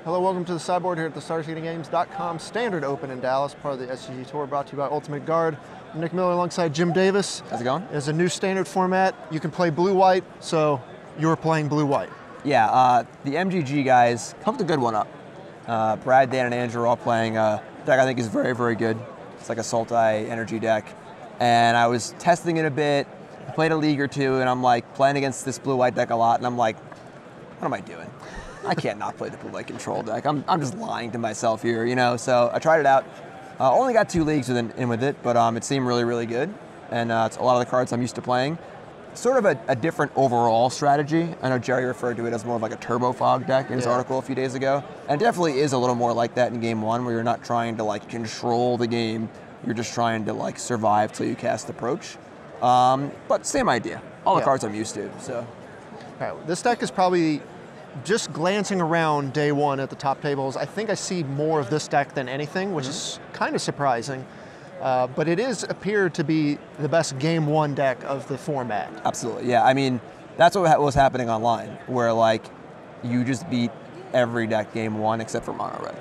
Hello, welcome to the Sideboard here at the StarSeedingGames.com Standard Open in Dallas, part of the SCG Tour, brought to you by Ultimate Guard. I'm Nick Miller alongside Jim Davis. How's it going? It's a new standard format. You can play blue-white, so you're playing blue-white. Yeah, the MGG guys hooked a good one up. Brad, Dan, and Andrew are all playing a deck I think is very, very good. It's like a Sultai energy deck. And I was testing it a bit, played a league or two, and I'm like playing against this blue-white deck a lot, and I'm like, what am I doing? I can't not play the blue-white control deck. I'm just lying to myself here, you know? So I tried it out. Only got 2 leagues in with it, but it seemed really, really good. And it's a lot of the cards I'm used to playing. Sort of a different overall strategy. I know Jerry referred to it as more of like a turbo fog deck in his article a few days ago. And it definitely is a little more like that in game 1, where you're not trying to like control the game. You're just trying to like survive till you cast Approach. But same idea. All the cards I'm used to, so. All right, this deck is probably, just glancing around day 1 at the top tables, I think I see more of this deck than anything, which is kind of surprising. But it is appeared to be the best game 1 deck of the format. Absolutely, yeah. I mean, that's what was happening online, where like you just beat every deck game 1 except for mono red.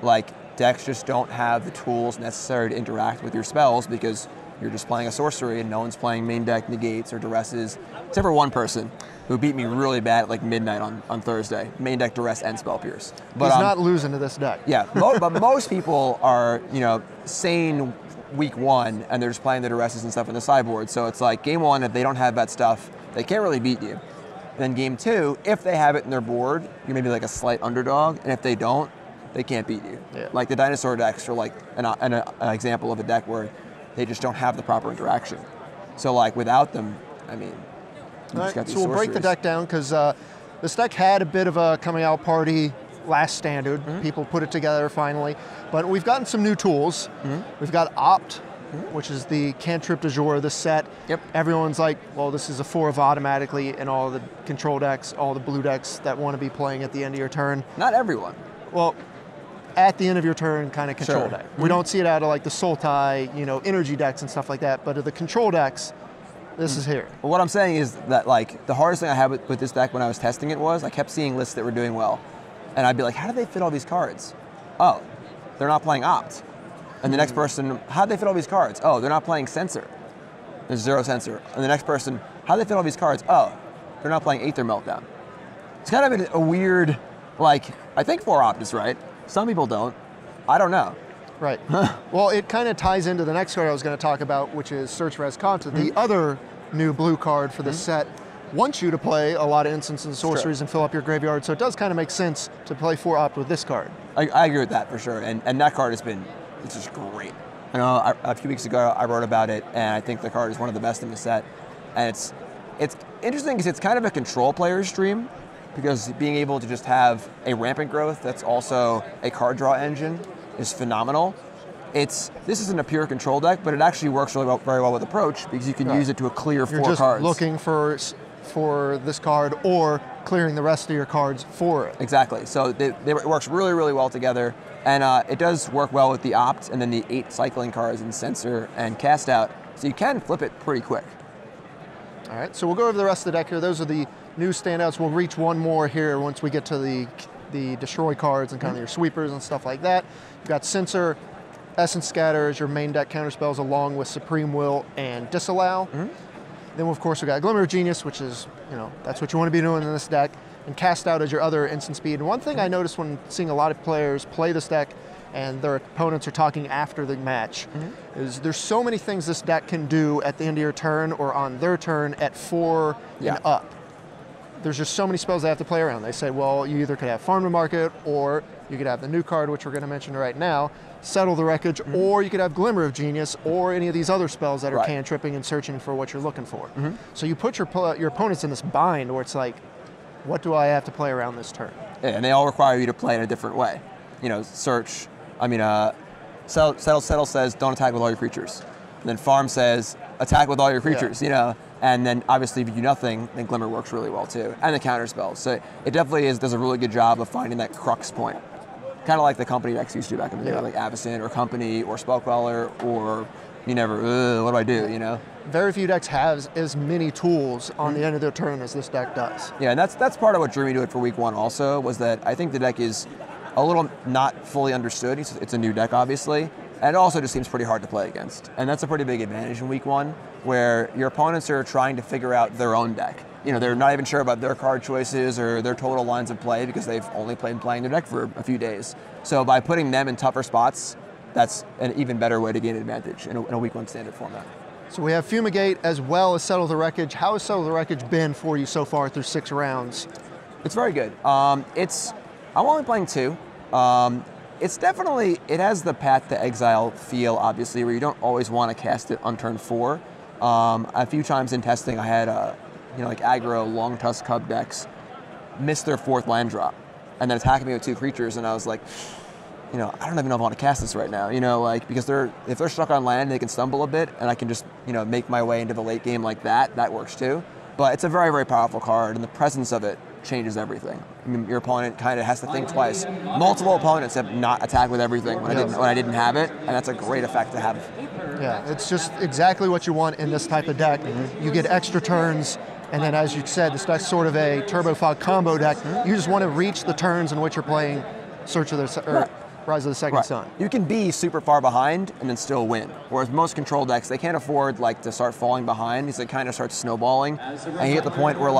Like decks just don't have the tools necessary to interact with your spells because you're just playing a sorcery and no one's playing main deck negates or duresses, except for one person who beat me really bad at like midnight on Thursday. Main deck duress and spell pierce. But he's not losing to this deck. Yeah, but most people are, you know, sane week 1 and they're just playing the duresses and stuff in the sideboard. So it's like game 1, if they don't have that stuff, they can't really beat you. Then game 2, if they have it in their board, you're maybe like a slight underdog, and if they don't, they can't beat you. Yeah. Like the dinosaur decks are like an example of a deck where they just don't have the proper interaction. So like without them, I mean, you just got these so we'll break the deck down because this deck had a bit of a coming out party last standard. People put it together finally. But we've gotten some new tools. We've got Opt, which is the cantrip du jour of the set. Yep. Everyone's like, well, this is a 4 of automatically in all the control decks, all the blue decks that want to be playing at the end of your turn. Not everyone. Well, at the end of your turn kind of control deck. We don't see it out of like the Sultai, you know, energy decks and stuff like that, but of the control decks, this is here. Well, what I'm saying is that like the hardest thing I had with this deck when I was testing it was I kept seeing lists that were doing well. And I'd be like, how do they fit all these cards? Oh, they're not playing Opt. And the next person, how do they fit all these cards? Oh, they're not playing Censor. There's 0 Censor. And the next person, how do they fit all these cards? Oh, they're not playing Aether Meltdown. It's kind of a weird, like, I think 4 Opt is right. Some people don't. I don't know. Right. Well, it kind of ties into the next card I was going to talk about, which is Search Res Conta. The other new blue card for the set wants you to play a lot of instants and sorceries and fill up your graveyard, so it does kind of make sense to play 4 Opt with this card. I agree with that for sure, and that card has been, it's just great. I know a few weeks ago I wrote about it, and I think the card is one of the best in the set. And it's interesting because it's kind of a control player's dream, because being able to just have a rampant growth that's also a card draw engine is phenomenal. This isn't a pure control deck, but it actually works really well, very well with Approach, because you can use it to a clear 4 cards. You're just looking for this card or clearing the rest of your cards for it. Exactly. So it works really, really well together, and it does work well with the Opt and then the 8 cycling cards in Censor and Cast Out, so you can flip it pretty quick. All right, so we'll go over the rest of the deck here. Those are the new standouts. We'll reach one more here once we get to the destroy cards and kind of your sweepers and stuff like that. You've got Censor, Essence Scatter as your main deck counterspells, along with Supreme Will and Disallow. Then, of course, we've got Glimmer of Genius, which is, you know, that's what you want to be doing in this deck, and Cast Out as your other instant speed. And one thing I noticed when seeing a lot of players play this deck and their opponents are talking after the match is there's so many things this deck can do at the end of your turn or on their turn at 4 and up. There's just so many spells they have to play around. They say, well, you either could have Farm to Market, or you could have the new card, which we're going to mention right now, Settle the Wreckage, or you could have Glimmer of Genius, or any of these other spells that are cantripping and searching for what you're looking for. So you put your opponents in this bind where it's like, what do I have to play around this turn? Yeah, and they all require you to play in a different way. You know, Search, Settle says don't attack with all your creatures. And then Farm says attack with all your creatures, you know. And then obviously if you do nothing, then Glimmer works really well too. And the counter spells. So it definitely does a really good job of finding that crux point. Kind of like the Company decks used to back in the day, like Avacyn or Company or Spellcaller, or you never, what do I do, you know? Very few decks have as many tools on the end of their turn as this deck does. Yeah, and that's part of what drew me to it for week 1 also, was that I think the deck is a little not fully understood. It's a new deck, obviously, and it also just seems pretty hard to play against. And that's a pretty big advantage in week 1, where your opponents are trying to figure out their own deck. They're not even sure about their card choices or their total lines of play because they've only playing their deck for a few days. So by putting them in tougher spots, that's an even better way to gain advantage in a week 1 standard format. So we have Fumigate as well as Settle the Wreckage. How has Settle the Wreckage been for you so far through 6 rounds? It's very good. I'm only playing 2. It's definitely, it has the Path to Exile feel, obviously, where you don't always want to cast it on turn 4. A few times in testing, I had like aggro Long Tusk Cub decks miss their 4th land drop and then attacking me with 2 creatures, and I was like, I don't even know if I want to cast this right now, because if they're stuck on land, they can stumble a bit, and I can just, make my way into the late game like that. That works too. But it's a very, very powerful card, and the presence of it changes everything. I mean, your opponent kind of has to think twice. Multiple opponents have not attacked with everything when I didn't have it, and that's a great effect to have. Yeah, it's just exactly what you want in this type of deck. You get extra turns, and then as you said, this deck's sort of a Turbo Fog combo deck. You just want to reach the turns in which you're playing Rise of the Second Sun. You can be super far behind and then still win. Whereas most control decks, they can't afford to start falling behind because it kind of starts snowballing. And you get the point where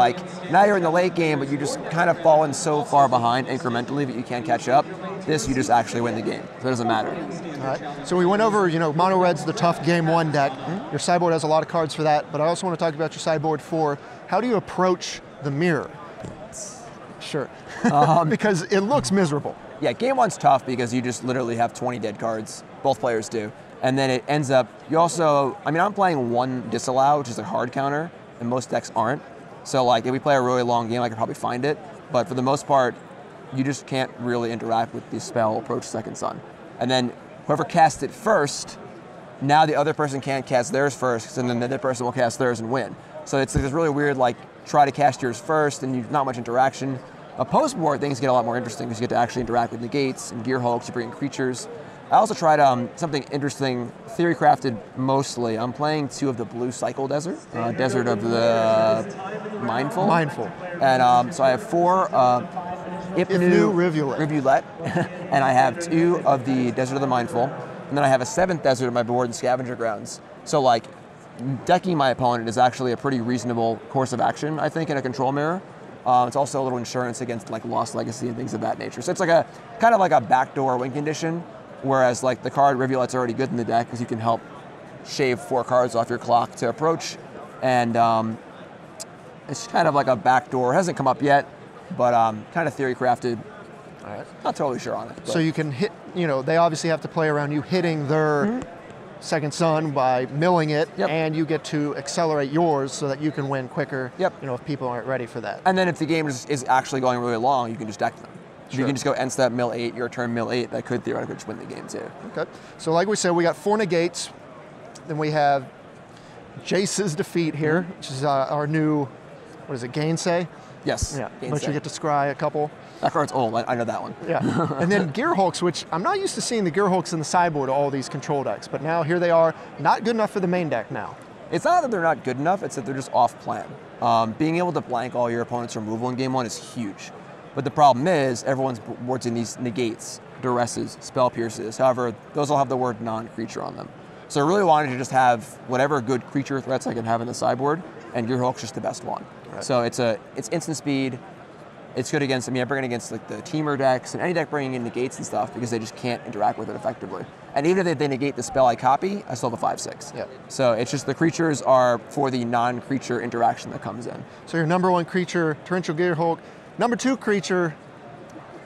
now you're in the late game, but you just kind of fallen so far behind incrementally that you can't catch up. This, you just actually win the game. So it doesn't matter. All right. So we went over, Mono Red's the tough game 1 deck. Your sideboard has a lot of cards for that, but I also want to talk about your sideboard for how do you approach the mirror? Sure. Because it looks miserable. Yeah, game 1's tough because you just literally have 20 dead cards. Both players do. And then it ends up, I'm playing 1 disallow, which is a hard counter, and most decks aren't. So if we play a really long game, I could probably find it. But for the most part, you just can't really interact with the spell Approach Second Sun. And then whoever casts it first, now the other person can't cast theirs first, and then the other person will cast theirs and win. So it's this really weird, try to cast yours first, and not much interaction. Post-board, things get a lot more interesting because you get to actually interact with negates and gear hulks, you bring in creatures. I also tried something interesting, theory crafted mostly. I'm playing 2 of the blue cycle desert, Desert of the Mindful. And so I have 4 Ipnu Rivulet, and I have 2 of the Desert of the Mindful, and then I have a 7th desert on my board in Scavenger Grounds. So decking my opponent is actually a pretty reasonable course of action, I think, in a control mirror. It's also a little insurance against Lost Legacy and things of that nature. So it's kind of like a backdoor win condition, whereas the card Rivulet's already good in the deck because you can help shave 4 cards off your clock to approach, and it's kind of like a backdoor. It hasn't come up yet, but kind of theory crafted. All right. Not totally sure on it. But. So you can hit. They obviously have to play around you hitting their Second Sun by milling it, and you get to accelerate yours so that you can win quicker. If people aren't ready for that. And then if the game is actually going really long, you can just deck them. Sure. You can just go end step, mill 8, your turn, mill 8. That could theoretically just win the game too. Okay. So like we said, we got 4 negates. Then we have Jace's Defeat here, which is our new, Gainsay? Yes. Yeah. But you get to scry a couple. That card's old. I know that one. Yeah. And then Gear Hulks, which I'm not used to seeing the Gear Hulks in the sideboard of all these control decks, but now here they are, not good enough for the main deck now. It's not that they're not good enough, it's that they're just off plan. Being able to blank all your opponent's removal in game 1 is huge. But the problem is, everyone's boards in these negates, duresses, spell pierces. However, those all have the word non-creature on them. So I really wanted to just have whatever good creature threats I can have in the sideboard, and Gear Hulk's just the best one. Right. So it's instant speed. It's good against, I bring it against the teamer decks and any deck bringing in negates and stuff because they just can't interact with it effectively. And even if they negate the spell I copy, I still have a 5/6. Yeah. So it's just the creatures are for the non-creature interaction that comes in. So your number 1 creature, Torrential Gear Hulk. Number 2 creature,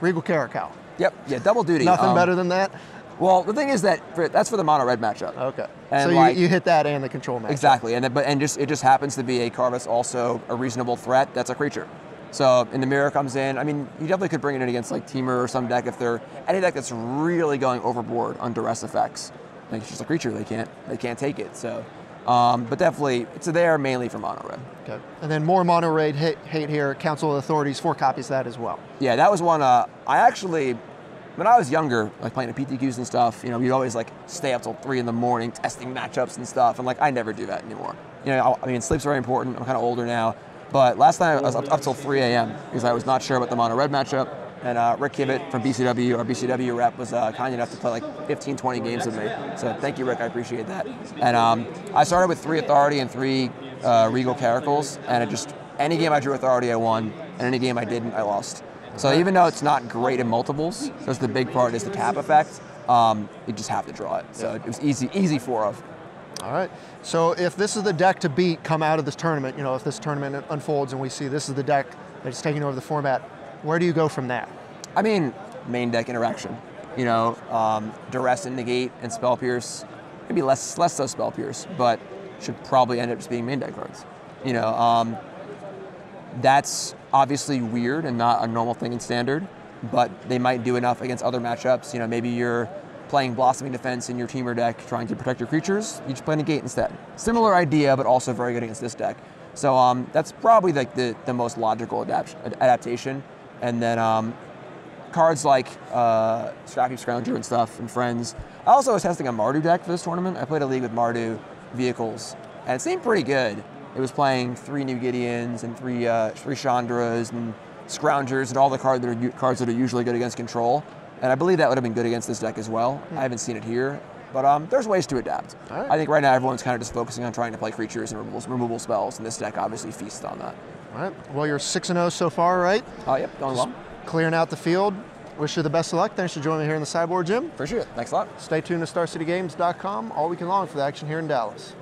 Regal Caracal. Yep, yeah, double duty. Nothing better than that? Well, the thing is that's for the mono red matchup. Okay. And so you hit that and the control matchup. Exactly, and it just happens to be a card that's also a reasonable threat. That's a creature. So in the mirror comes in. You definitely could bring it in against teamer or some deck if they're any deck that's really going overboard on duress effects. It's just a creature. They can't take it. So, but definitely it's there mainly for mono red. Okay. And then more mono red hate here. Council of Authorities, 4 copies of that as well. Yeah, that was one. I actually, when I was younger, playing at PTQs and stuff, we'd always stay up till 3 in the morning testing matchups and stuff, and I never do that anymore. Sleep's very important. I'm kind of older now. But last night I was up till 3 a.m. because I was not sure about the mono red matchup, And Rick Kivett from BCW, our BCW rep, was kind enough to play like 15, 20 games with me. So thank you, Rick, I appreciate that. And I started with 3 Authority and 3 Regal Caracals, and it just, any game I drew Authority, I won, and any game I didn't, I lost. So even though it's not great in multiples, because the big part is the tap effect, you just have to draw it. So it was easy 4 of. All right. So if this is the deck to beat come out of this tournament, if this tournament unfolds and we see this is the deck that's taking over the format, where do you go from there? I mean, main deck interaction. Duress and Negate and Spell Pierce, maybe less so Spell Pierce, but should probably end up just being main deck cards. That's obviously weird and not a normal thing in Standard, but they might do enough against other matchups. Maybe you're playing Blossoming Defense in your Teamer deck trying to protect your creatures, you just play Negate instead. Similar idea, but also very good against this deck. So that's probably like the most logical adaptation. And then cards like Scrappy Scrounger and stuff, and Friends. I also was testing a Mardu deck for this tournament. I played a league with Mardu vehicles, and it seemed pretty good. It was playing 3 New Gideons and 3 Chandras and Scroungers and all the cards that are usually good against control. And I believe that would have been good against this deck as well. I haven't seen it here, but there's ways to adapt. Right. I think right now everyone's kind of just focusing on trying to play creatures and removal spells, and this deck obviously feasts on that. All right. Well, you're 6-0 so far, right? Oh, yep, going well. Clearing out the field. Wish you the best of luck. Thanks for joining me here in the Sideboard Gym. Appreciate it. Thanks a lot. Stay tuned to StarCityGames.com all weekend long for the action here in Dallas.